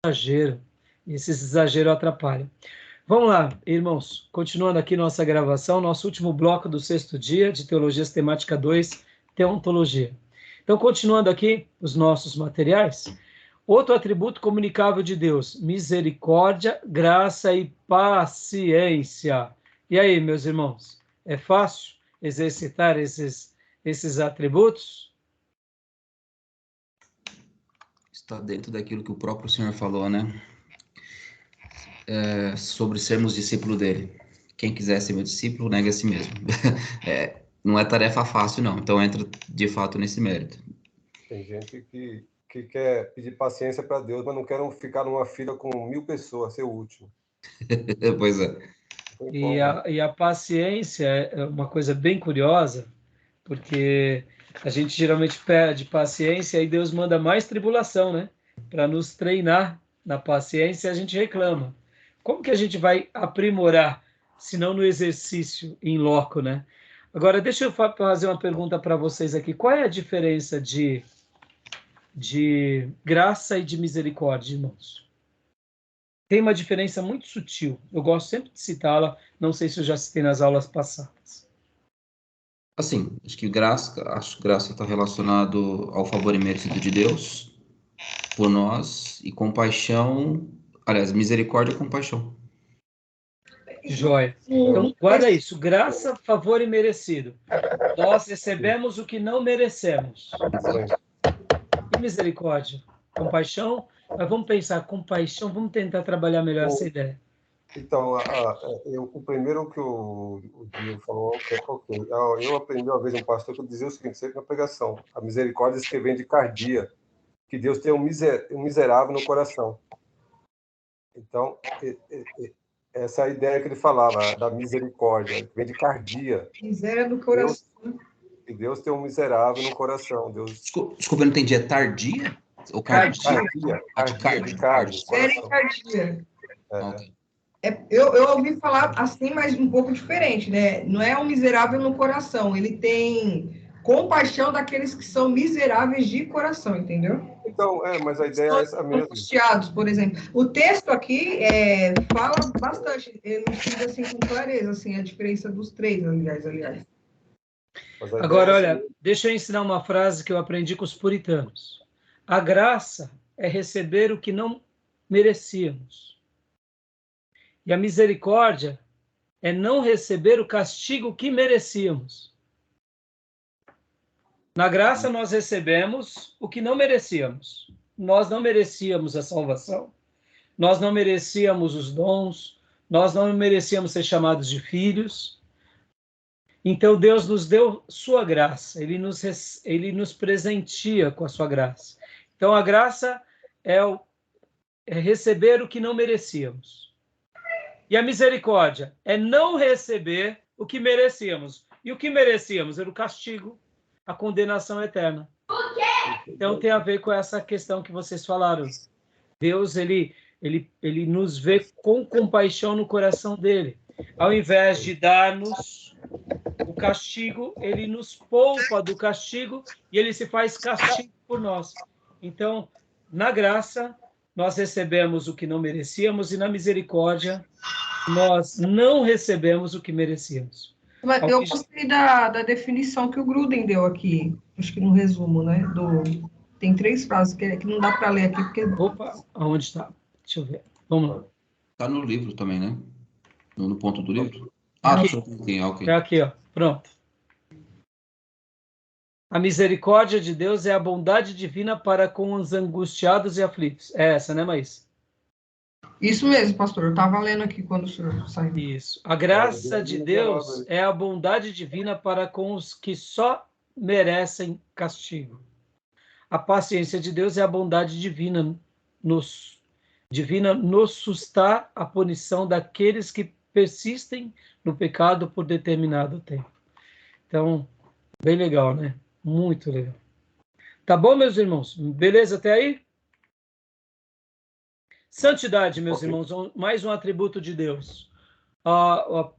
exagero. E esse exagero atrapalha. Vamos lá, irmãos. Continuando aqui nossa gravação, nosso último bloco do 6º dia de Teologia Sistemática 2, Teontologia. Então, continuando aqui os nossos materiais, outro atributo comunicável de Deus, misericórdia, graça e paciência. E aí, meus irmãos, é fácil exercitar esses atributos? Está dentro daquilo que o próprio Senhor falou, né? Sobre sermos discípulo dele. Quem quiser ser meu discípulo, negue a si mesmo. Não é tarefa fácil, não. Então entra, de fato, nesse mérito. Tem gente que quer pedir paciência para Deus, mas não quer ficar numa fila com 1000 pessoas, ser o último. Pois é. E a paciência é uma coisa bem curiosa, porque a gente geralmente pede paciência e Deus manda mais tribulação, né? Para nos treinar na paciência, a gente reclama. Como que a gente vai aprimorar, se não no exercício em loco, né? Agora, deixa eu fazer uma pergunta para vocês aqui. Qual é a diferença de graça e de misericórdia, irmãos? Tem uma diferença muito sutil. Eu gosto sempre de citá-la. Não sei se eu já citei nas aulas passadas. Assim, acho que graça está relacionado ao favor imerecido de Deus por nós e compaixão, aliás, misericórdia e compaixão. Joia. Então, guarda isso. Graça, favor e merecido. Nós recebemos o que não merecemos. E misericórdia? Compaixão? Mas vamos pensar, compaixão, vamos tentar trabalhar melhor essa ideia. Então, o primeiro que o Diego falou, ok. Eu aprendi uma vez um pastor que dizia o seguinte, sempre na pregação, a misericórdia que vem de cardia, que Deus tem um miserável no coração. Então, essa é a ideia que ele falava, da misericórdia, que vem de cardia. Miséria no coração. Deus tem um miserável no coração. Deus... Desculpa, eu não entendi. É tardia? Ou cardia? Cardia. Eu ouvi falar assim, mas um pouco diferente, né? Não é um miserável no coração, ele tem compaixão daqueles que são miseráveis de coração, entendeu? Então, mas a ideia é essa mesmo. Angustiados, por exemplo. O texto aqui fala bastante, ele não diz assim com clareza, assim, a diferença dos três, aliás. Agora, olha, deixa eu ensinar uma frase que eu aprendi com os puritanos. A graça é receber o que não merecíamos. E a misericórdia é não receber o castigo que merecíamos. Na graça nós recebemos o que não merecíamos. Nós não merecíamos a salvação. Nós não merecíamos os dons. Nós não merecíamos ser chamados de filhos. Então Deus nos deu sua graça. Ele nos presentia com a sua graça. Então a graça é receber o que não merecíamos. E a misericórdia é não receber o que merecíamos. E o que merecíamos era o castigo, a condenação eterna. Então tem a ver com essa questão que vocês falaram. Deus, ele nos vê com compaixão no coração dele. Ao invés de dar-nos o castigo, ele nos poupa do castigo e ele se faz castigo por nós. Então, na graça, nós recebemos o que não merecíamos e na misericórdia, nós não recebemos o que merecíamos. Mas eu gostei da definição que o Gruden deu aqui, acho que no resumo, né? Tem 3 frases que não dá para ler aqui, porque... Opa, aonde está? Deixa eu ver. Vamos lá. Está no livro também, né? No ponto do livro. Ok. É aqui, ó. Pronto. A misericórdia de Deus é a bondade divina para com os angustiados e aflitos. É essa, né, Maís? Isso mesmo, pastor. Eu estava lendo aqui quando o senhor saiu. Isso. A graça de Deus é a bondade divina para com os que só merecem castigo. A paciência de Deus é a bondade divina nos sustar a punição daqueles que persistem no pecado por determinado tempo. Então, bem legal, né? Muito legal. Tá bom, meus irmãos? Beleza até aí? Santidade, meus irmãos, mais um atributo de Deus. A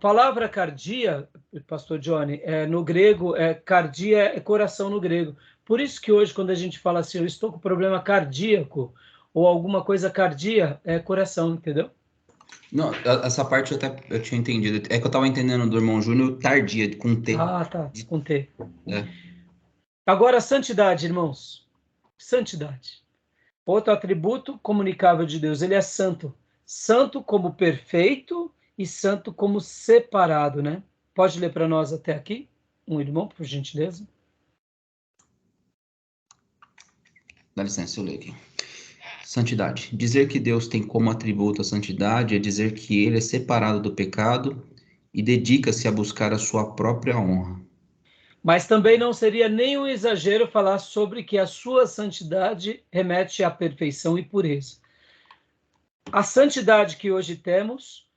palavra cardia, pastor Johnny, no grego, cardia é coração no grego. Por isso que hoje, quando a gente fala assim, eu estou com problema cardíaco, ou alguma coisa cardíaca, é coração, entendeu? Não, essa parte eu tinha entendido. É que eu estava entendendo do irmão Júnior tardia, com T. Ah, tá, com T. É. Agora, santidade, irmãos. Santidade. Outro atributo comunicável de Deus, ele é santo. Santo como perfeito e santo como separado, né? Pode ler para nós até aqui? Um irmão, por gentileza. Dá licença, eu leio aqui. Santidade. Dizer que Deus tem como atributo a santidade é dizer que ele é separado do pecado e dedica-se a buscar a sua própria honra. Mas também não seria nenhum exagero falar sobre que a sua santidade remete à perfeição e pureza. A santidade que hoje temos,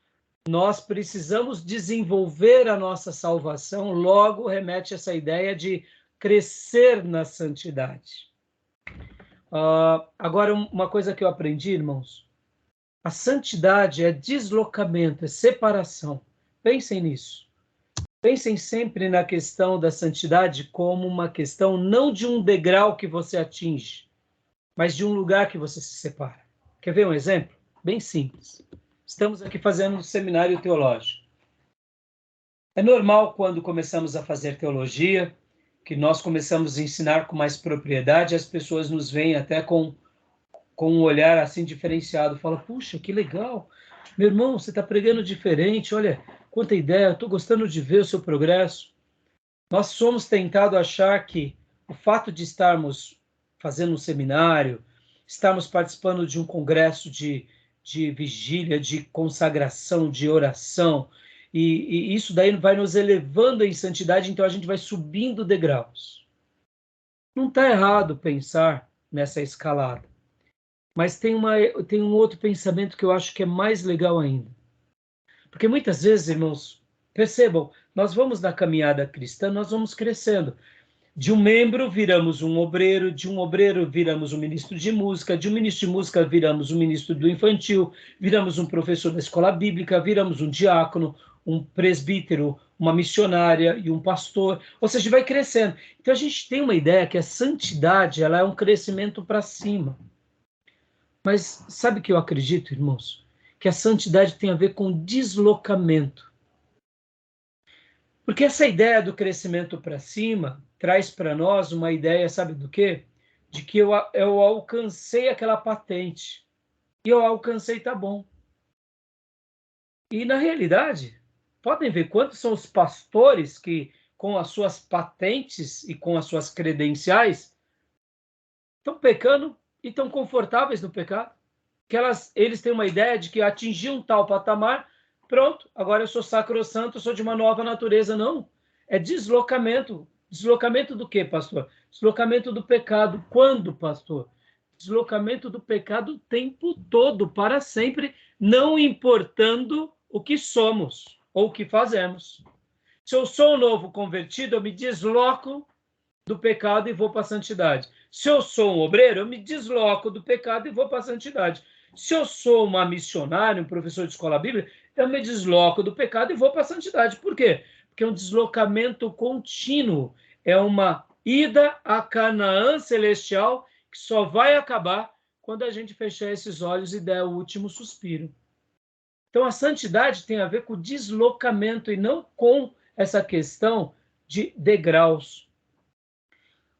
nós precisamos desenvolver a nossa salvação, logo remete a essa ideia de crescer na santidade. Agora, uma coisa que eu aprendi, irmãos, a santidade é deslocamento, é separação. Pensem nisso. Pensem sempre na questão da santidade como uma questão não de um degrau que você atinge, mas de um lugar que você se separa. Quer ver um exemplo? Bem simples. Estamos aqui fazendo um seminário teológico. É normal, quando começamos a fazer teologia, que nós começamos a ensinar com mais propriedade, as pessoas nos veem até com um olhar assim diferenciado. Fala, puxa, que legal. Meu irmão, você está pregando diferente. Olha, quanta ideia. Eu estou gostando de ver o seu progresso. Nós somos tentados a achar que o fato de estarmos fazendo um seminário, estarmos participando de um congresso de vigília, de consagração, de oração, e isso daí vai nos elevando em santidade, então a gente vai subindo degraus. Não está errado pensar nessa escalada, mas tem um outro pensamento que eu acho que é mais legal ainda. Porque muitas vezes, irmãos, percebam, nós vamos na caminhada cristã, nós vamos crescendo. De um membro viramos um obreiro, de um obreiro viramos um ministro de música, de um ministro de música viramos um ministro do infantil, viramos um professor da escola bíblica, viramos um diácono, um presbítero, uma missionária e um pastor. Ou seja, vai crescendo. Então a gente tem uma ideia que a santidade, ela é um crescimento para cima. Mas sabe o que eu acredito, irmãos? Que a santidade tem a ver com deslocamento. Porque essa ideia do crescimento para cima traz para nós uma ideia, sabe do quê? De que eu alcancei aquela patente. E eu alcancei, tá bom. E na realidade, podem ver quantos são os pastores que, com as suas patentes e com as suas credenciais, estão pecando e estão confortáveis no pecado. Que eles têm uma ideia de que atingir um tal patamar, pronto, agora eu sou sacrossanto, eu sou de uma nova natureza. Não, é deslocamento. Deslocamento do quê, pastor? Deslocamento do pecado. Quando, pastor? Deslocamento do pecado o tempo todo, para sempre, não importando o que somos ou o que fazemos. Se eu sou um novo convertido, eu me desloco do pecado e vou para a santidade. Se eu sou um obreiro, eu me desloco do pecado e vou para a santidade. Se eu sou uma missionária, um professor de escola bíblica, eu me desloco do pecado e vou para a santidade. Por quê? Porque é um deslocamento contínuo. É uma ida a Canaã celestial que só vai acabar quando a gente fechar esses olhos e der o último suspiro. Então, a santidade tem a ver com deslocamento e não com essa questão de degraus.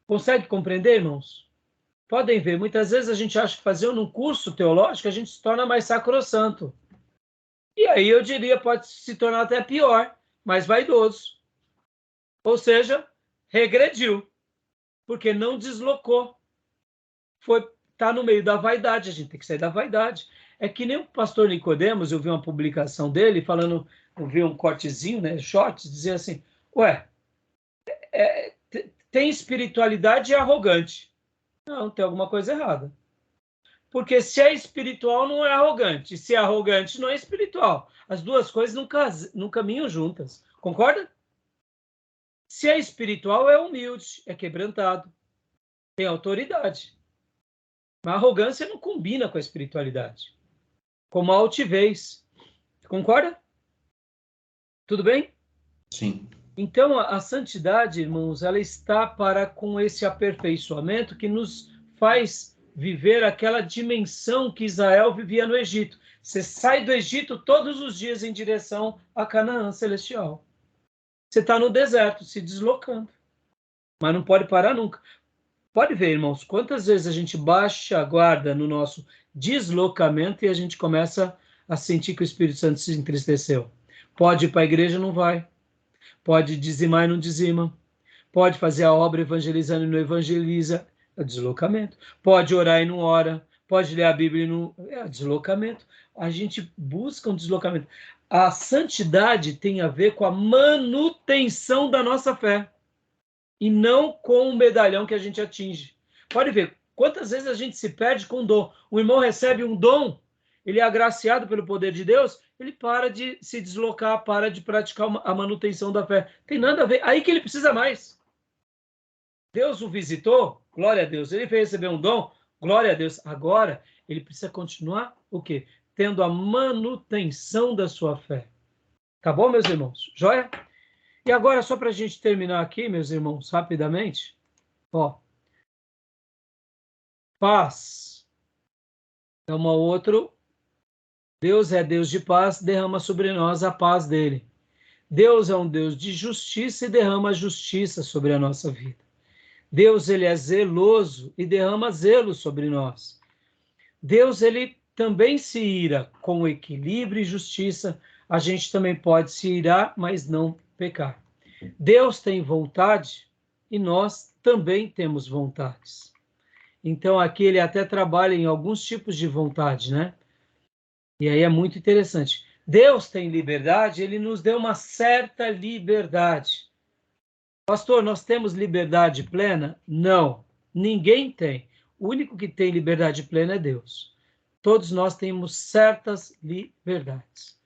Consegue compreender, irmãos? Podem ver, muitas vezes a gente acha que fazendo um curso teológico a gente se torna mais sacrossanto. E aí eu diria, pode se tornar até pior, mais vaidoso. Ou seja, regrediu, porque não deslocou. Tá no meio da vaidade, a gente tem que sair da vaidade. É que nem o pastor Nicodemos, eu vi uma publicação dele falando, eu vi um cortezinho, né, shorts, dizia assim, tem espiritualidade e arrogante. Não, tem alguma coisa errada. Porque se é espiritual, não é arrogante. E se é arrogante, não é espiritual. As duas coisas não caminham juntas. Concorda? Se é espiritual, é humilde, é quebrantado, tem autoridade. Mas a arrogância não combina com a espiritualidade. Como a altivez. Concorda? Tudo bem? Sim. Então, a santidade, irmãos, ela está com esse aperfeiçoamento que nos faz viver aquela dimensão que Israel vivia no Egito. Você sai do Egito todos os dias em direção a Canaã celestial. Você está no deserto, se deslocando. Mas não pode parar nunca. Pode ver, irmãos, quantas vezes a gente baixa a guarda no nosso deslocamento e a gente começa a sentir que o Espírito Santo se entristeceu. Pode ir para a igreja, não vai. Pode dizimar e não dizima. Pode fazer a obra evangelizando e não evangeliza. É deslocamento. Pode orar e não ora. Pode ler a Bíblia e não... É deslocamento. A gente busca um deslocamento. A santidade tem a ver com a manutenção da nossa fé. E não com o medalhão que a gente atinge. Pode ver, quantas vezes a gente se perde com dom. O irmão recebe um dom, ele é agraciado pelo poder de Deus, ele para de se deslocar, para de praticar a manutenção da fé. Tem nada a ver, aí que ele precisa mais. Deus o visitou, glória a Deus. Ele veio receber um dom, glória a Deus. Agora, ele precisa continuar o quê? Tendo a manutenção da sua fé. Tá bom, meus irmãos? Joia? E agora, só para a gente terminar aqui, meus irmãos, rapidamente, ó, paz é uma outra. Deus é Deus de paz, derrama sobre nós a paz dele. Deus é um Deus de justiça e derrama a justiça sobre a nossa vida. Deus, ele é zeloso e derrama zelo sobre nós. Deus, ele também se ira com equilíbrio e justiça. A gente também pode se irar, mas não pecar. Deus tem vontade e nós também temos vontades. Então, aqui ele até trabalha em alguns tipos de vontade, né? E aí é muito interessante. Deus tem liberdade, ele nos deu uma certa liberdade. Pastor, nós temos liberdade plena? Não, ninguém tem. O único que tem liberdade plena é Deus. Todos nós temos certas liberdades.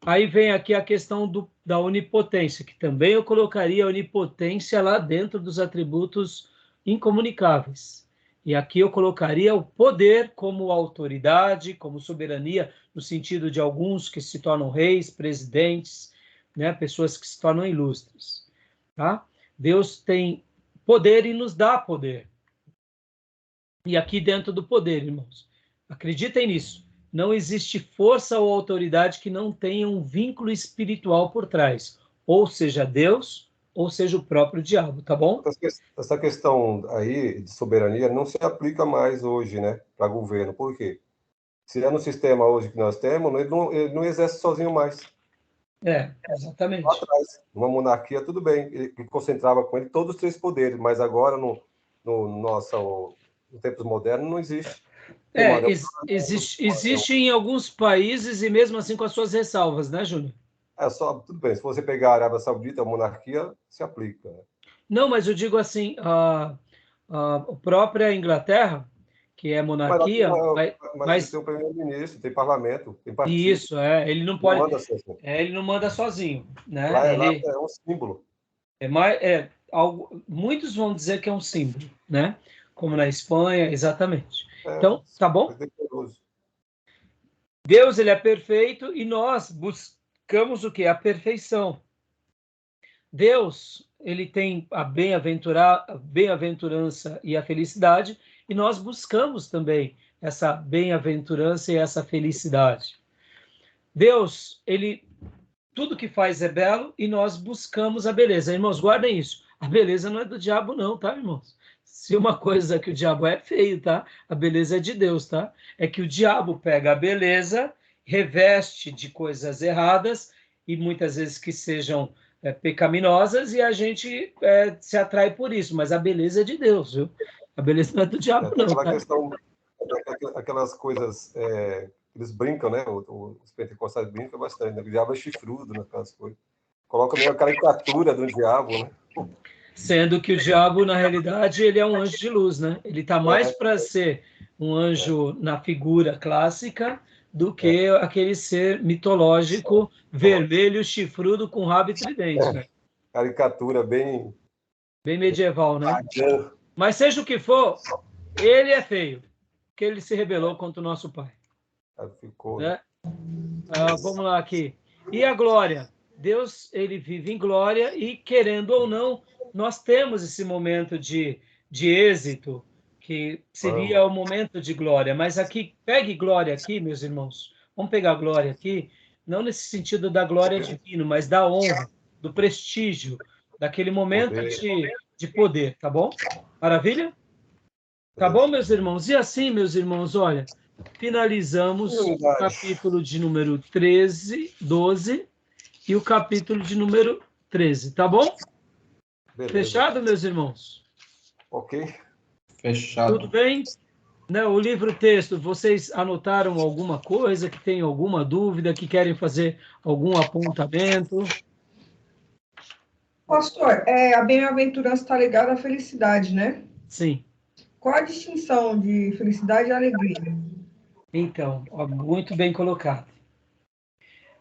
Aí vem aqui a questão da onipotência, que também eu colocaria a onipotência lá dentro dos atributos incomunicáveis. E aqui eu colocaria o poder como autoridade, como soberania, no sentido de alguns que se tornam reis, presidentes, né, pessoas que se tornam ilustres. Tá? Deus tem poder e nos dá poder. E aqui dentro do poder, irmãos, acreditem nisso. Não existe força ou autoridade que não tenha um vínculo espiritual por trás. Ou seja, Deus, ou seja, o próprio diabo, tá bom? Essa questão aí de soberania não se aplica mais hoje, né, para governo. Por quê? Se é no sistema hoje que nós temos, ele não exerce sozinho mais. É, exatamente. Lá atrás, numa monarquia, tudo bem, ele concentrava com ele todos os três poderes, mas agora, no tempos modernos, não existe. Existe em alguns países e mesmo assim com as suas ressalvas, né, Júnior? Tudo bem, se você pegar a Arábia Saudita, a monarquia se aplica. Não, mas eu digo assim, a própria Inglaterra, que é monarquia... Mas tem um primeiro-ministro, tem parlamento, tem partido. Isso, ele não pode... ele não manda sozinho, né? Lá é um símbolo. Muitos vão dizer que é um símbolo, né? Como na Espanha, exatamente. Então, tá bom? Deus, ele é perfeito e nós buscamos o quê? A perfeição. Deus, ele tem a bem-aventurança e a felicidade e nós buscamos também essa bem-aventurança e essa felicidade. Deus, tudo que faz é belo e nós buscamos a beleza. Irmãos, guardem isso. A beleza não é do diabo não, tá, irmãos? Se uma coisa que o diabo é feio, tá? A beleza é de Deus, tá? É que o diabo pega a beleza, reveste de coisas erradas e muitas vezes que sejam pecaminosas e a gente se atrai por isso. Mas a beleza é de Deus, viu? A beleza não é do diabo, não. Tá? Questão, aquelas coisas... eles brincam, né? Os pentecostais brincam bastante, né? O diabo é chifrudo naquelas coisas. Coloca meio a caricatura do diabo, né? Sendo que o diabo, na realidade, ele é um anjo de luz, né? Ele está mais para ser um anjo na figura clássica do que aquele ser mitológico, vermelho, chifrudo, com rabo e tridente. Né? Caricatura bem medieval, né? Mas seja o que for, ele é feio, porque ele se rebelou contra o nosso Pai. Ficou. Né? Vamos lá aqui. E a glória? Deus, ele vive em glória e, querendo ou não, nós temos esse momento de êxito, que seria o momento de glória. Mas aqui, pegue glória aqui, meus irmãos. Vamos pegar glória aqui, não nesse sentido da glória divina, mas da honra, do prestígio, daquele momento de poder, tá bom? Maravilha? Tá bom, meus irmãos? E assim, meus irmãos, olha, finalizamos o capítulo de número 13, 12 e o capítulo de número 13, tá bom? Beleza. Fechado, meus irmãos? Ok. Fechado. Tudo bem? Né, o livro-texto, vocês anotaram alguma coisa, que tem alguma dúvida, que querem fazer algum apontamento? Pastor, a bem-aventurança está ligada à felicidade, né? Sim. Qual a distinção de felicidade e alegria? Então, muito bem colocado.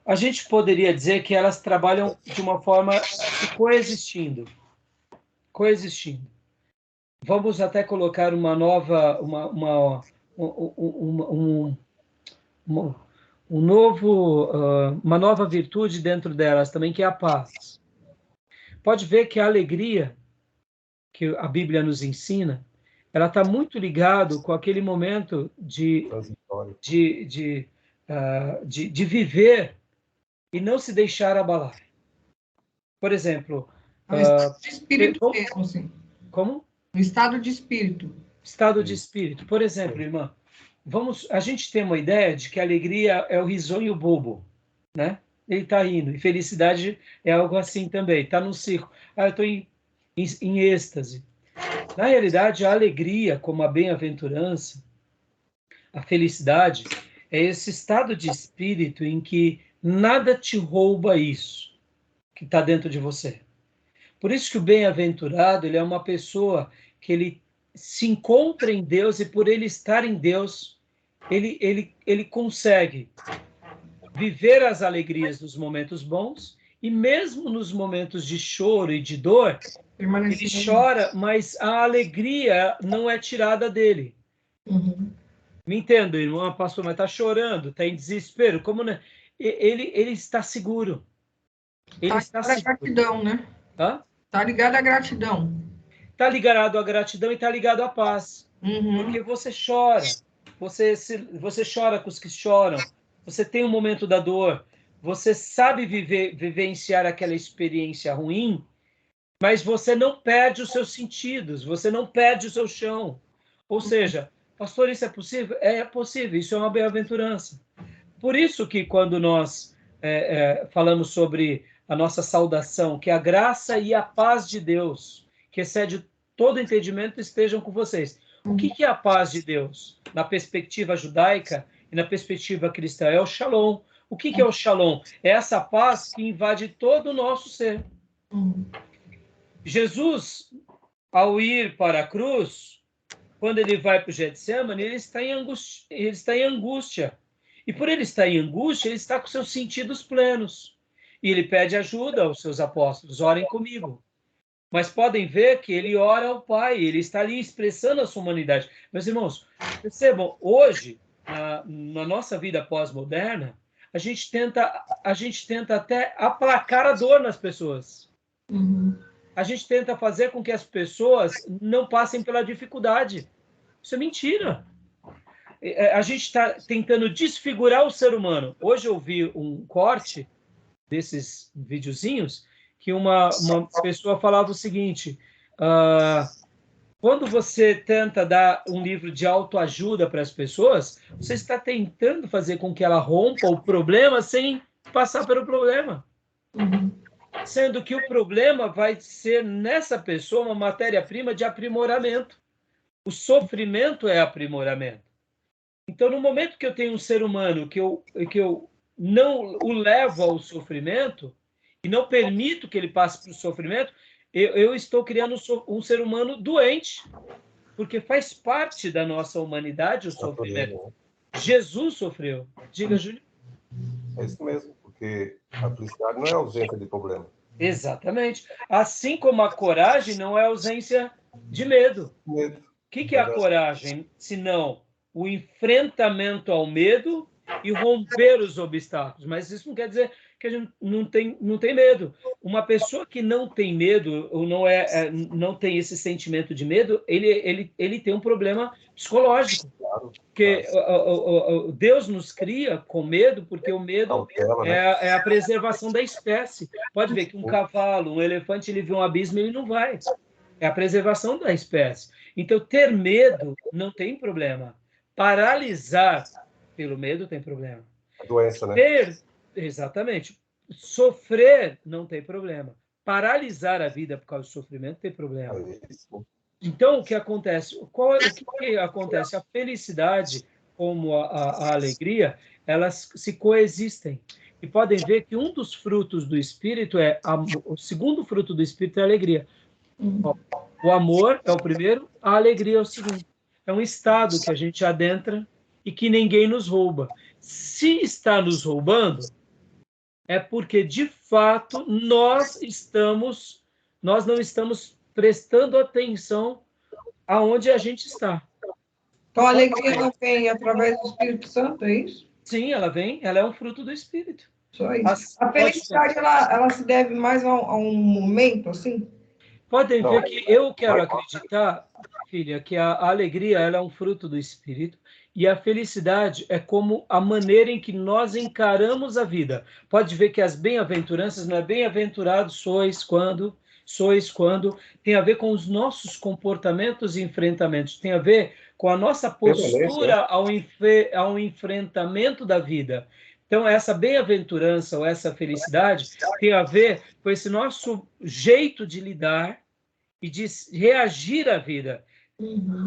A gente poderia dizer que elas trabalham de uma forma coexistindo. Vamos até colocar uma nova, uma nova virtude dentro delas também, que é a paz. Pode ver que a alegria que a Bíblia nos ensina, ela está muito ligado com aquele momento de viver e não se deixar abalar. Por exemplo... No estado de espírito mesmo, sim. Como? No estado de espírito. Estado de espírito. Por exemplo, irmã, a gente tem uma ideia de que a alegria é o risonho bobo, né? Ele está rindo. E felicidade é algo assim também. Está num círculo. Eu estou em êxtase. Na realidade, a alegria, como a bem-aventurança, a felicidade, é esse estado de espírito em que nada te rouba isso que está dentro de você. Por isso que o bem-aventurado, ele é uma pessoa que ele se encontra em Deus, e por ele estar em Deus, ele consegue viver as alegrias dos momentos bons, e mesmo nos momentos de choro e de dor, ele chora, mas a alegria não é tirada dele. Uhum. Me entendo, irmão, pastor, mas está chorando, está em desespero. Como não? Ele está seguro. Ele está seguro. Gratidão, né? Hã? Está ligado à gratidão. Está ligado à gratidão e está ligado à paz. Uhum. Porque você chora. Você chora com os que choram. Você tem um momento da dor. Você sabe vivenciar aquela experiência ruim, mas você não perde os seus sentidos. Você não perde o seu chão. Ou seja, pastor, isso é possível? É possível. Isso é uma bem-aventurança. Por isso que quando nós falamos sobre a nossa saudação, que a graça e a paz de Deus, que excede todo entendimento, estejam com vocês. O que é a paz de Deus? Na perspectiva judaica e na perspectiva cristã, é o shalom. O que é o shalom? É essa paz que invade todo o nosso ser. Jesus, ao ir para a cruz, quando ele vai para o Getsemane, ele está em angústia. E por ele estar em angústia, ele está com seus sentidos plenos. E ele pede ajuda aos seus apóstolos, orem comigo. Mas podem ver que ele ora ao Pai, ele está ali expressando a sua humanidade. Meus irmãos, percebam, hoje, na nossa vida pós-moderna, a gente tenta até aplacar a dor nas pessoas. Uhum. A gente tenta fazer com que as pessoas não passem pela dificuldade. Isso é mentira. A gente está tentando desfigurar o ser humano. Hoje eu vi um corte desses videozinhos que uma pessoa falava o seguinte: quando você tenta dar um livro de autoajuda para as pessoas, você está tentando fazer com que ela rompa o problema sem passar pelo problema. Uhum. Sendo que o problema vai ser nessa pessoa uma matéria-prima de aprimoramento. O sofrimento é aprimoramento. Então, no momento que eu tenho um ser humano que eu não o levo ao sofrimento e não permito que ele passe por sofrimento, eu estou criando um ser humano doente, porque faz parte da nossa humanidade o sofrimento. Jesus sofreu. Diga, Júlio. É isso mesmo, porque a felicidade não é ausência de problema. Exatamente. Assim como a coragem não é ausência de medo. O que é a coragem? Senão o enfrentamento ao medo e romper os obstáculos. Mas isso não quer dizer que a gente não tem medo. Uma pessoa que não tem medo, ou não tem esse sentimento de medo, ele tem um problema psicológico. Porque Deus nos cria com medo, porque o medo é a preservação da espécie. Pode ver que um cavalo, um elefante, ele vê um abismo e ele não vai. É a preservação da espécie. Então, ter medo não tem problema. Paralisar pelo medo tem problema. A doença, né? Exatamente. Sofrer não tem problema. Paralisar a vida por causa do sofrimento tem problema. Então, o que acontece? O que acontece? A felicidade, como a alegria, elas se coexistem. E podem ver que um dos frutos do Espírito o segundo fruto do Espírito é a alegria. O amor é o primeiro, a alegria é o segundo. É um estado que a gente adentra e que ninguém nos rouba. Se está nos roubando, é porque, de fato, nós não estamos prestando atenção aonde a gente está. Então, a alegria ela vem através do Espírito Santo, é isso? Sim, ela é um fruto do Espírito. Só isso. A felicidade, ela se deve mais a um momento, assim? Podem ver que eu quero acreditar, filha, que a alegria ela é um fruto do Espírito e a felicidade é como a maneira em que nós encaramos a vida. Pode ver que as bem-aventuranças não é bem-aventurado sois quando tem a ver com os nossos comportamentos e enfrentamentos, tem a ver com a nossa postura ao enfrentamento da vida. Então, essa bem-aventurança ou essa felicidade tem a ver com esse nosso jeito de lidar e de reagir à vida.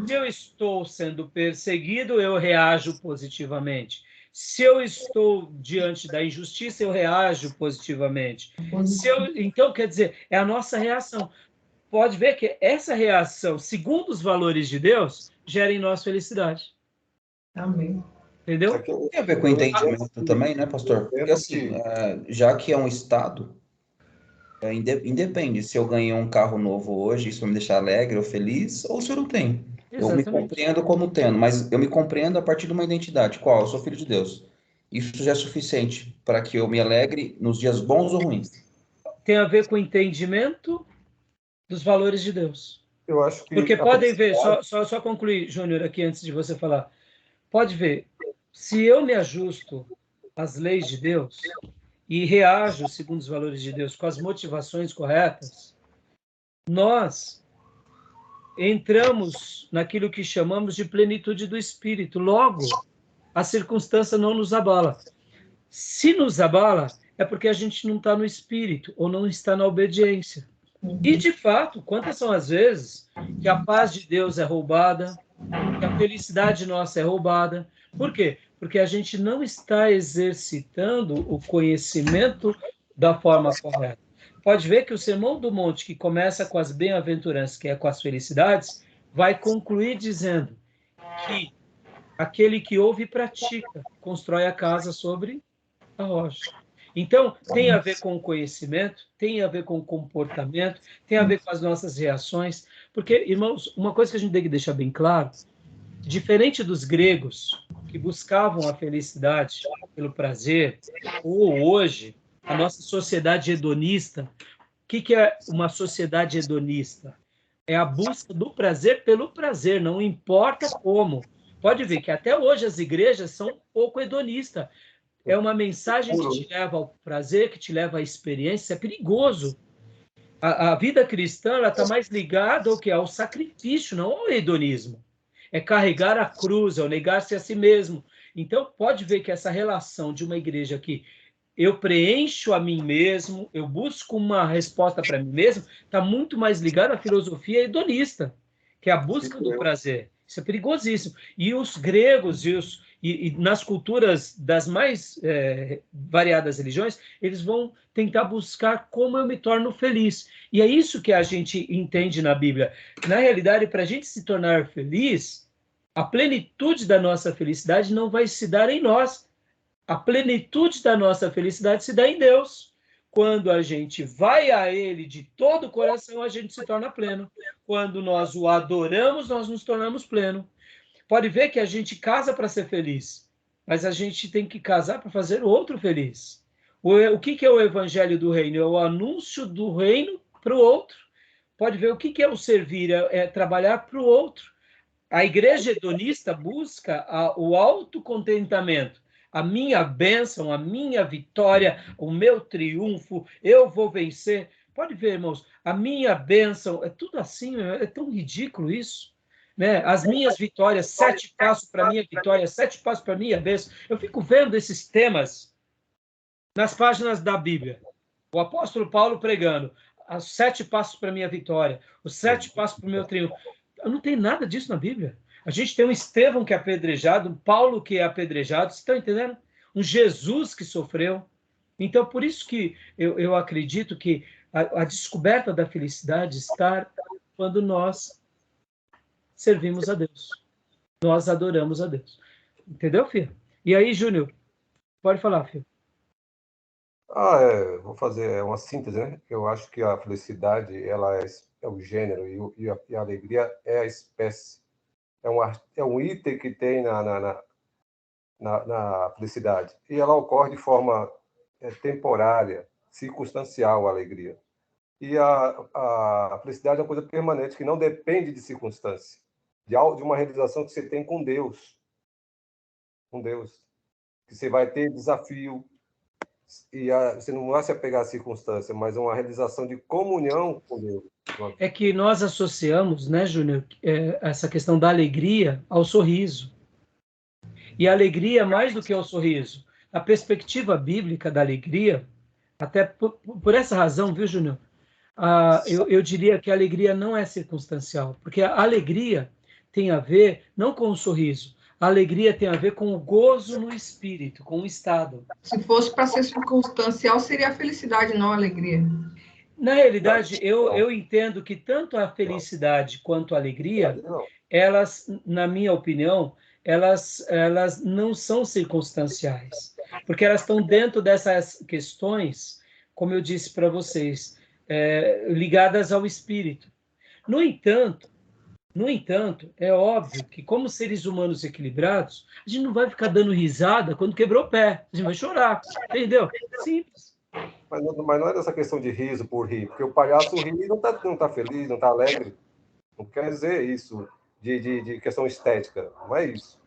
Se eu estou sendo perseguido, eu reajo positivamente. Se eu estou diante da injustiça, eu reajo positivamente. Então, quer dizer, é a nossa reação. Pode ver que essa reação, segundo os valores de Deus, gera em nós felicidade. Amém. Entendeu? Tem a ver com entendimento também, né, pastor? Porque assim, já que é um estado, independe se eu ganhei um carro novo hoje, isso vai me deixar alegre ou feliz, ou se eu não tenho. Exatamente. Eu me compreendo como tendo, mas eu me compreendo a partir de uma identidade. Qual? Eu sou filho de Deus. Isso já é suficiente para que eu me alegre nos dias bons ou ruins. Tem a ver com o entendimento dos valores de Deus. Eu acho que porque podem ver, só concluir, Júnior, aqui antes de você falar. Pode ver, se eu me ajusto às leis de Deus e reajo segundo os valores de Deus, com as motivações corretas, nós entramos naquilo que chamamos de plenitude do Espírito. Logo, a circunstância não nos abala. Se nos abala, é porque a gente não está no Espírito ou não está na obediência. E, de fato, quantas são as vezes que a paz de Deus é roubada, que a felicidade nossa é roubada? Por quê? Porque a gente não está exercitando o conhecimento da forma correta. Pode ver que o Sermão do Monte, que começa com as bem-aventuranças, que é com as felicidades, vai concluir dizendo que aquele que ouve e pratica constrói a casa sobre a rocha. Então, tem a ver com o conhecimento, tem a ver com o comportamento, tem a ver com as nossas reações, porque, irmãos, uma coisa que a gente tem que deixar bem claro, diferente dos gregos, que buscavam a felicidade pelo prazer, ou hoje, a nossa sociedade hedonista, o que é uma sociedade hedonista? É a busca do prazer pelo prazer, não importa como. Pode ver que até hoje as igrejas são um pouco hedonistas. É uma mensagem que te leva ao prazer, que te leva à experiência, é perigoso. A vida cristã está mais ligada ao que? Ao sacrifício, não ao hedonismo. É carregar a cruz, é negar-se a si mesmo. Então, pode ver que essa relação de uma igreja que eu preencho a mim mesmo, eu busco uma resposta para mim mesmo, está muito mais ligada à filosofia hedonista, que é a busca do prazer. Isso é perigosíssimo. E os gregos e nas culturas das mais variadas religiões, eles vão tentar buscar como eu me torno feliz. E é isso que a gente entende na Bíblia. Na realidade, para a gente se tornar feliz, a plenitude da nossa felicidade não vai se dar em nós. A plenitude da nossa felicidade se dá em Deus. Quando a gente vai a Ele de todo o coração, a gente se torna pleno. Quando nós o adoramos, nós nos tornamos pleno. Pode ver que a gente casa para ser feliz, mas a gente tem que casar para fazer o outro feliz. O que é o evangelho do reino? É o anúncio do reino para o outro. Pode ver o que é o servir, é trabalhar para o outro. A igreja hedonista busca o autocontentamento. A minha bênção, a minha vitória, o meu triunfo, eu vou vencer. Pode ver, irmãos, a minha bênção, é tudo assim, é tão ridículo isso. Né? As minhas vitórias, 7 passos para a minha vitória, 7 passos para a minha bênção. Eu fico vendo esses temas nas páginas da Bíblia. O apóstolo Paulo pregando, os 7 passos para a minha vitória, os 7 passos para o meu triunfo. Não tem nada disso na Bíblia. A gente tem um Estevão que é apedrejado, um Paulo que é apedrejado, vocês estão entendendo? Um Jesus que sofreu. Então, por isso que eu acredito que a descoberta da felicidade está quando nós servimos a Deus. Nós adoramos a Deus. Entendeu, filho? E aí, Júnior? Pode falar, filho. Vou fazer uma síntese, né? Eu acho que a felicidade, ela é o gênero e a alegria é a espécie. É um item que tem na felicidade. E ela ocorre de forma temporária, circunstancial, a alegria. E a felicidade é uma coisa permanente, que não depende de circunstância, de uma realização que você tem com Deus. Com Deus. Que você vai ter desafio, e você não vai se apegar à circunstância, mas uma realização de comunhão com Deus. É que nós associamos, né, Júnior, essa questão da alegria ao sorriso. E a alegria, mais do que ao sorriso, a perspectiva bíblica da alegria, até por essa razão, viu, Júnior? Eu diria que a alegria não é circunstancial, porque a alegria tem a ver não com o sorriso, a alegria tem a ver com o gozo no espírito, com o estado. Se fosse para ser circunstancial, seria a felicidade, não a alegria. Na realidade, eu entendo que tanto a felicidade quanto a alegria, elas, na minha opinião, elas não são circunstanciais, porque elas estão dentro dessas questões, como eu disse para vocês, ligadas ao espírito. No entanto, é óbvio que, como seres humanos equilibrados, a gente não vai ficar dando risada quando quebrou o pé. A gente vai chorar, entendeu? Simples. Mas não é dessa questão de riso por rir, porque o palhaço ri e não tá feliz, não está alegre. Não quer dizer isso de questão estética, não é isso.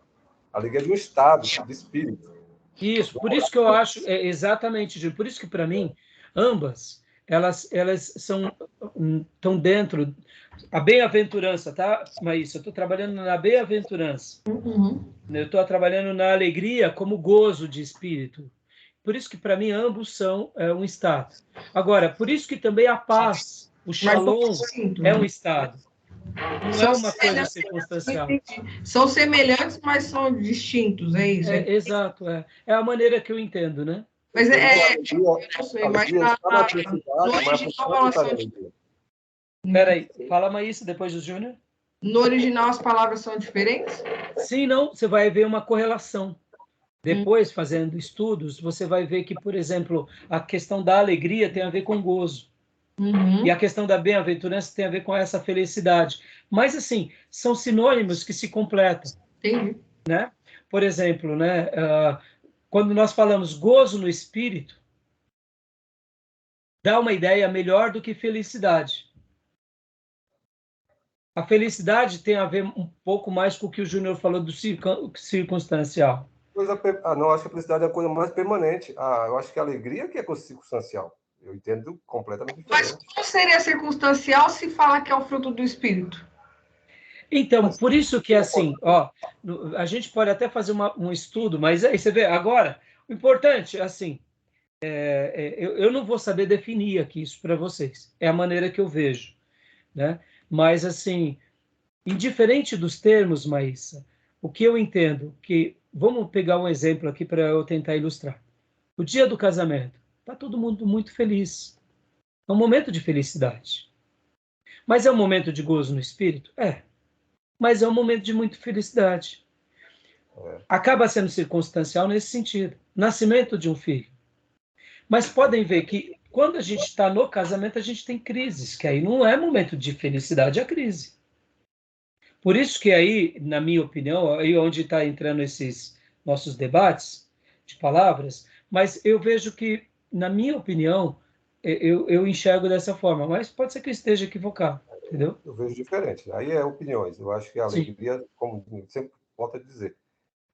A alegria é de um estado de espírito. Isso, por isso que eu acho, exatamente, Gil, por isso que, para mim, ambas, elas estão dentro. A bem-aventurança, tá, Maísa? Eu estou trabalhando na bem-aventurança. Uhum. Eu estou trabalhando na alegria como gozo de espírito. Por isso que, para mim, ambos são um estado. Agora, por isso que também a paz, o shalom, é um estado. Não é uma coisa circunstancial. São semelhantes, mas são distintos, é isso? Exato, é a maneira que eu entendo, né? Mas Peraí, fala mais isso depois do Júnior. No original as palavras são diferentes? Sim, não, você vai ver uma correlação. Depois, fazendo estudos, você vai ver que, por exemplo, a questão da alegria tem a ver com gozo. Uhum. E a questão da bem-aventurança tem a ver com essa felicidade. Mas, assim, são sinônimos que se completam. Entendi. Né? Por exemplo, né, quando nós falamos gozo no espírito, dá uma ideia melhor do que felicidade. A felicidade tem a ver um pouco mais com o que o Júnior falou do circunstancial. Não, acho que a felicidade é a coisa mais permanente. Eu acho que a alegria que é circunstancial. Eu entendo completamente diferente. Mas como seria circunstancial se fala que é o fruto do espírito? Então, por isso que, assim, a gente pode até fazer um estudo, mas aí você vê, agora, o importante, assim, eu não vou saber definir aqui isso para vocês, é a maneira que eu vejo, né? Mas, assim, indiferente dos termos, Maísa, o que eu entendo, vamos pegar um exemplo aqui para eu tentar ilustrar. O dia do casamento, está todo mundo muito feliz, é um momento de felicidade. Mas é um momento de gozo no espírito? Mas é um momento de muita felicidade. Acaba sendo circunstancial nesse sentido. Nascimento de um filho. Mas podem ver que quando a gente está no casamento, a gente tem crises, que aí não é momento de felicidade, é crise. Por isso que aí, na minha opinião, aí onde está entrando esses nossos debates de palavras, mas eu vejo que, na minha opinião, eu enxergo dessa forma, mas pode ser que eu esteja equivocado, entendeu? Eu vejo diferente. Aí é opiniões. Eu acho que a alegria, como sempre volto a dizer,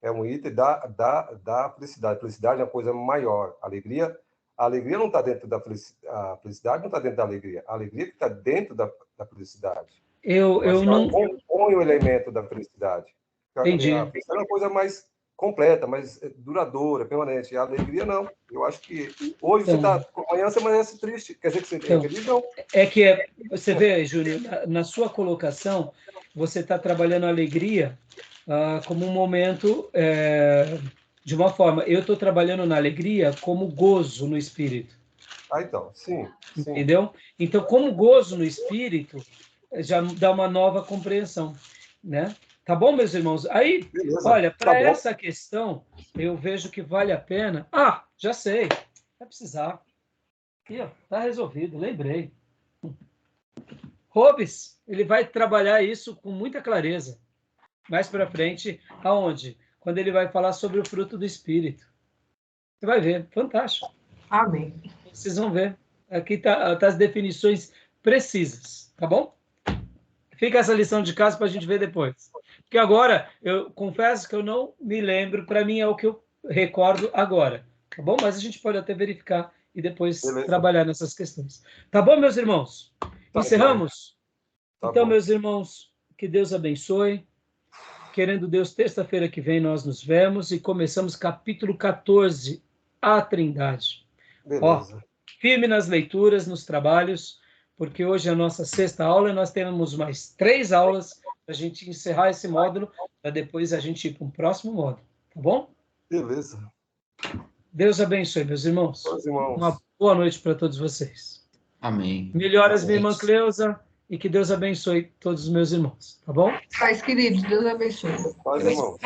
é um item da felicidade. A felicidade é uma coisa maior. A alegria não está dentro da felicidade. A felicidade não está dentro da alegria. A alegria que está dentro da felicidade. Eu não... Põe o elemento da felicidade. Entendi. A felicidade é uma coisa mais completa, mais duradoura, permanente. A alegria, não. Eu acho que hoje você está... Amanhã você amanhece triste. Quer dizer que você é feliz? Não. É que você vê, Júnior, na sua colocação, você está trabalhando a alegria como um momento de uma forma. Eu estou trabalhando na alegria como gozo no espírito. Então, sim. Entendeu? Então, como gozo no espírito, já dá uma nova compreensão, né? Tá bom, meus irmãos? Aí, beleza, olha, para essa questão, eu vejo que vale a pena... Ah, já sei. Vai precisar. Aqui, ó, tá resolvido, lembrei. Hobbes, ele vai trabalhar isso com muita clareza. Mais para frente, aonde? Quando ele vai falar sobre o fruto do Espírito. Você vai ver, fantástico. Amém. Vocês vão ver. Aqui tá as definições precisas, tá bom? Fica essa lição de casa para a gente ver depois. Porque agora, eu confesso que eu não me lembro, para mim é o que eu recordo agora, tá bom? Mas a gente pode até verificar e depois trabalhar nessas questões. Tá bom, meus irmãos? Encerramos? Então, meus irmãos, que Deus abençoe. Querendo Deus, terça-feira que vem nós nos vemos e começamos capítulo 14, a Trindade. Beleza. Ó, firme nas leituras, nos trabalhos, porque hoje é a nossa sexta aula e nós temos mais 3 aulas para a gente encerrar esse módulo, para depois a gente ir para um próximo módulo, tá bom? Beleza. Deus abençoe, meus irmãos. Uma boa noite para todos vocês. Amém. Melhoras, minha irmã Cleusa, e que Deus abençoe todos os meus irmãos, tá bom? Pais queridos, Deus abençoe. Paz, irmão.